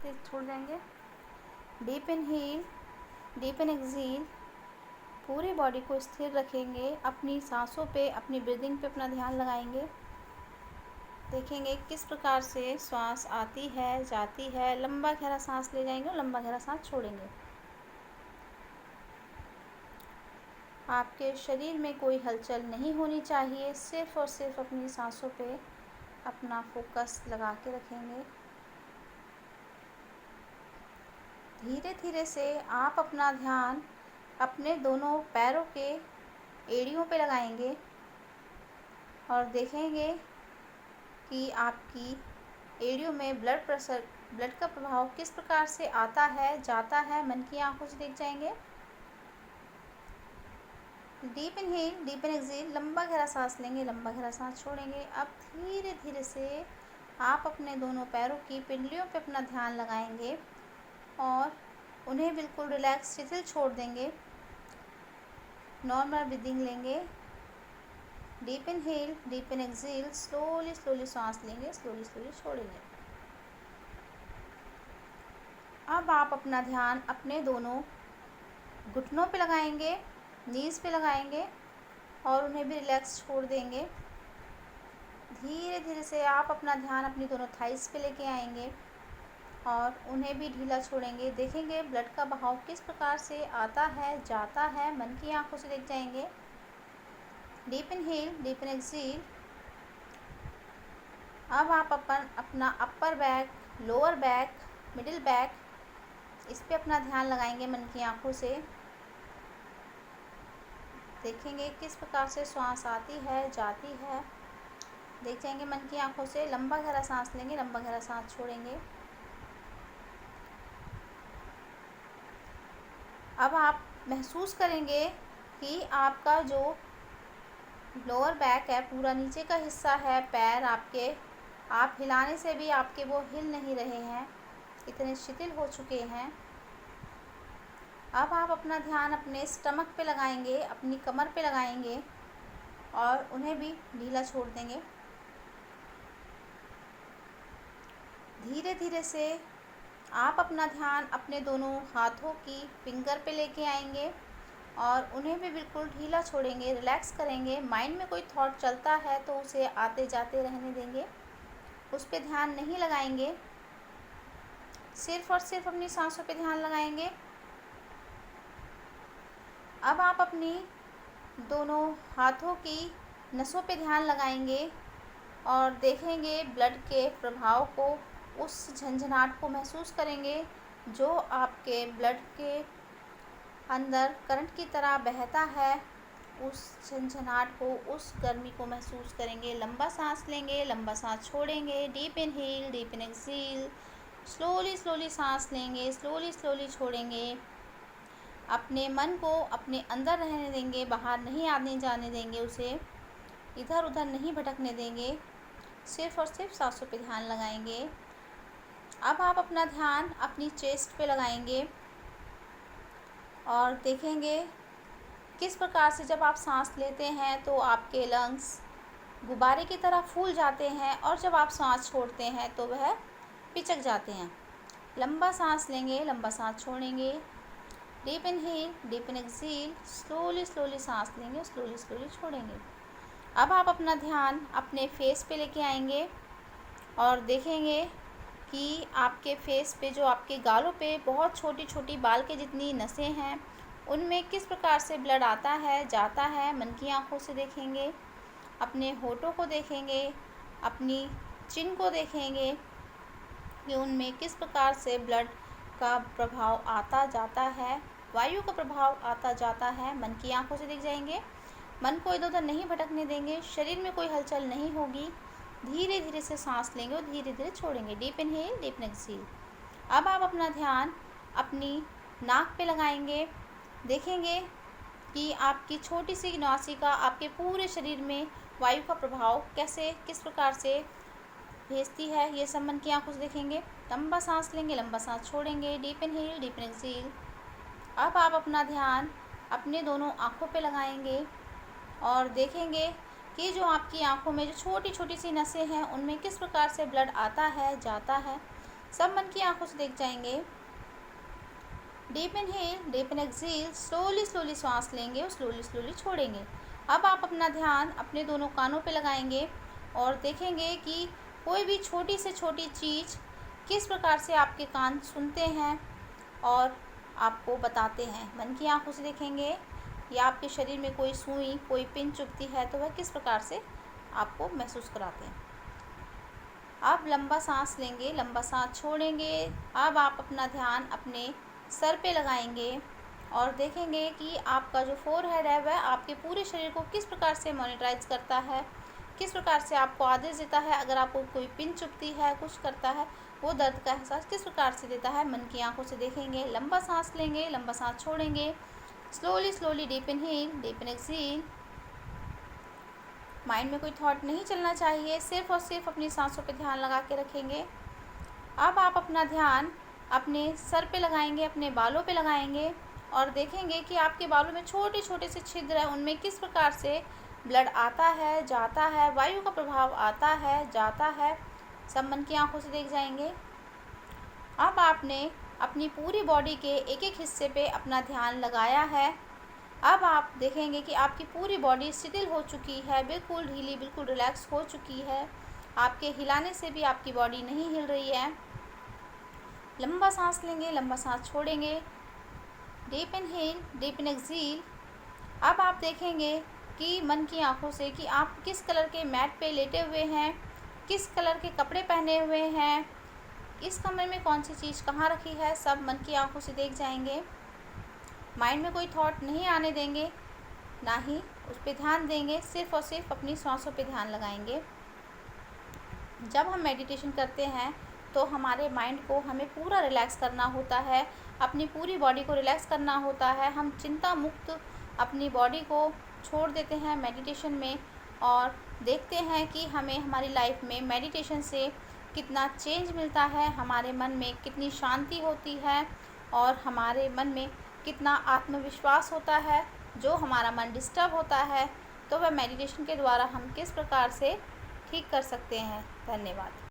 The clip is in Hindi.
आस्ते छोड़ देंगे। Deep inhale, deep in exhale. पूरी बॉडी को स्थिर रखेंगे, अपनी सांसों पे, अपनी ब्रीदिंग पे अपना ध्यान लगाएंगे। देखेंगे किस प्रकार से श्वास आती है, जाती है। लंबा गहरा सांस ले जाएंगे और लंबा गहरा सांस छोड़ेंगे। आपके शरीर में कोई हलचल नहीं होनी चाहिए, सिर्फ और सिर्फ अपनी सांसों पे अपना फोकस लगा के रखेंगे। धीरे धीरे से आप अपना ध्यान अपने दोनों पैरों के एड़ियों पे लगाएंगे और देखेंगे कि आपकी एड़ियों में ब्लड का प्रभाव किस प्रकार से आता है, जाता है। मन की आंखों से देख जाएंगे। Deep inhale, deep in exhale. लंबा गहरा सांस लेंगे, लंबा गहरा सांस छोड़ेंगे। अब धीरे धीरे से आप अपने दोनों पैरों की पिंडलियों पे अपना ध्यान लगाएंगे और उन्हें बिल्कुल रिलैक्स, शिथिल छोड़ देंगे। नॉर्मल ब्रीदिंग लेंगे। Deep inhale, deep in exhale. Slowly slowly सांस लेंगे, स्लोली स्लोली छोड़ेंगे। अब आप अपना ध्यान अपने दोनों घुटनों पे लगाएंगे, नीज़ पे लगाएंगे और उन्हें भी रिलैक्स छोड़ देंगे। धीरे धीरे से आप अपना ध्यान अपनी दोनों थाइस पे लेके आएंगे और उन्हें भी ढीला छोड़ेंगे। देखेंगे ब्लड का बहाव किस प्रकार से आता है, जाता है। मन की आंखों से देख जाएंगे। Deep inhale, deep in exhale. अब आप अपना upper back, lower back, middle back, इस पे अपना ध्यान लगाएंगे मन की आंखों से। देखेंगे किस प्रकार से श्वास आती है, जाती है। देख जाएंगे मन की आंखों से। लंबा गहरा सांस लेंगे, लंबा गहरा सांस छोड़ेंगे। अब आप महसूस करेंगे कि आपका जो लोअर बैक है, पूरा नीचे का हिस्सा है, पैर आपके, आप हिलाने से भी आपके वो हिल नहीं रहे हैं, इतने शिथिल हो चुके हैं। अब आप अपना ध्यान अपने स्टमक पे लगाएंगे, अपनी कमर पे लगाएंगे और उन्हें भी ढीला छोड़ देंगे। धीरे धीरे से आप अपना ध्यान अपने दोनों हाथों की फिंगर पे लेके आएंगे और उन्हें भी बिल्कुल ढीला छोड़ेंगे, रिलैक्स करेंगे। माइंड में कोई थॉट चलता है तो उसे आते जाते रहने देंगे, उस पे ध्यान नहीं लगाएंगे। सिर्फ और सिर्फ अपनी सांसों पे ध्यान लगाएंगे। अब आप अपनी दोनों हाथों की नसों पे ध्यान लगाएंगे और देखेंगे ब्लड के प्रभाव को, उस झंझनाहट को महसूस करेंगे जो आपके ब्लड के अंदर करंट की तरह बहता है। उस झंझनाहट को, उस गर्मी को महसूस करेंगे। लंबा सांस लेंगे, लंबा सांस छोड़ेंगे। Deep inhale, deep in exhale. Slowly slowly सांस लेंगे, स्लोली स्लोली छोड़ेंगे। अपने मन को अपने अंदर रहने देंगे, बाहर नहीं आने जाने देंगे, उसे इधर उधर नहीं भटकने देंगे। सिर्फ और सिर्फ सांसों पे ध्यान लगाएंगे। अब आप अपना ध्यान अपनी चेस्ट पे लगाएंगे और देखेंगे किस प्रकार से जब आप सांस लेते हैं तो आपके लंग्स गुब्बारे की तरह फूल जाते हैं और जब आप सांस छोड़ते हैं तो वह पिचक जाते हैं। लंबा सांस लेंगे, लंबा सांस छोड़ेंगे। Deep inhale, deep in exhale. Slowly slowly सांस लेंगे, स्लोली स्लोली छोड़ेंगे। अब आप अपना ध्यान अपने फेस पे लेके आएंगे और देखेंगे कि आपके फेस पे, जो आपके गालों पे बहुत छोटी छोटी बाल के जितनी नसें हैं, उनमें किस प्रकार से ब्लड आता है, जाता है। मन की आंखों से देखेंगे। अपने होठों को देखेंगे, अपनी चिन को देखेंगे कि उनमें किस प्रकार से ब्लड का प्रभाव आता जाता है, वायु का प्रभाव आता जाता है। मन की आंखों से देख जाएंगे। मन को इधर उधर नहीं भटकने देंगे, शरीर में कोई हलचल नहीं होगी। धीरे धीरे से सांस लेंगे और धीरे धीरे छोड़ेंगे। Deep inhale, deep in exhale. अब आप अपना ध्यान अपनी नाक पे लगाएंगे। देखेंगे कि आपकी छोटी सी नासिका आपके पूरे शरीर में वायु का प्रभाव कैसे, किस प्रकार से भेजती है, ये सब मन की आंखों से देखेंगे। लंबा सांस लेंगे, लंबा सांस छोड़ेंगे। Deep inhale, deep in exhale. अब आप अपना ध्यान अपने दोनों आँखों पे लगाएंगे और देखेंगे कि जो आपकी आंखों में जो छोटी छोटी सी नसें हैं, उनमें किस प्रकार से ब्लड आता है, जाता है। सब मन की आंखों से देख जाएंगे। Deep inhale, deep in exhale, slowly slowly सांस लेंगे और स्लोली स्लोली छोड़ेंगे। अब आप अपना ध्यान अपने दोनों कानों पे लगाएंगे और देखेंगे कि कोई भी छोटी से छोटी चीज़ किस प्रकार से आपके कान सुनते हैं और आपको बताते हैं। मन की आंखों से देखेंगे या आपके शरीर में कोई सुई, कोई पिन चुभती है तो वह किस प्रकार से आपको महसूस कराते हैं। अब लंबा सांस लेंगे, लंबा सांस छोड़ेंगे। अब आप अपना ध्यान अपने सर पे लगाएंगे और देखेंगे कि आपका जो फोरहेड है वह आपके पूरे शरीर को किस प्रकार से मॉनिटराइज करता है, किस प्रकार से आपको आदेश देता है। अगर आपको कोई पिन चुभती है, कुछ करता है, वो दर्द का एहसास किस प्रकार से देता है। मन की आंखों से देखेंगे, लंबा सांस लेंगे, लंबा सांस छोड़ेंगे, slowly slowly deep inhale, deep in exhale. Mind में कोई थॉट नहीं चलना चाहिए, सिर्फ और सिर्फ अपनी सांसों पे ध्यान लगा के रखेंगे। अब आप अपना ध्यान अपने सर पे लगाएंगे, अपने बालों पे लगाएंगे और देखेंगे कि आपके बालों में छोटे छोटे से छिद्र हैं, उनमें किस प्रकार से ब्लड आता है, जाता है, वायु का प्रभाव आता है, जाता है। सब मन की आंखों से देख जाएंगे। अब आपने अपनी पूरी बॉडी के एक एक हिस्से पे अपना ध्यान लगाया है। अब आप देखेंगे कि आपकी पूरी बॉडी शिथिल हो चुकी है, बिल्कुल ढीली, बिल्कुल रिलैक्स हो चुकी है। आपके हिलाने से भी आपकी बॉडी नहीं हिल रही है। लंबा सांस लेंगे, लंबा सांस छोड़ेंगे, deep inhale, deep in exhale. अब आप देखेंगे कि मन की आंखों से कि आप किस कलर के मैट पे लेटे हुए हैं, किस कलर के कपड़े पहने हुए हैं, इस कमरे में कौन सी चीज़ कहाँ रखी है। सब मन की आंखों से देख जाएंगे। माइंड में कोई थॉट नहीं आने देंगे, ना ही उस पर ध्यान देंगे, सिर्फ और सिर्फ अपनी सांसों पे ध्यान लगाएंगे। जब हम मेडिटेशन करते हैं तो हमारे माइंड को हमें पूरा रिलैक्स करना होता है, अपनी पूरी बॉडी को रिलैक्स करना होता है। हम चिंता मुक्त अपनी बॉडी को छोड़ देते हैं मेडिटेशन में और देखते हैं कि हमें हमारी लाइफ में मेडिटेशन से कितना चेंज मिलता है, हमारे मन में कितनी शांति होती है और हमारे मन में कितना आत्मविश्वास होता है। जो हमारा मन डिस्टर्ब होता है तो वह मेडिटेशन के द्वारा हम किस प्रकार से ठीक कर सकते हैं। धन्यवाद।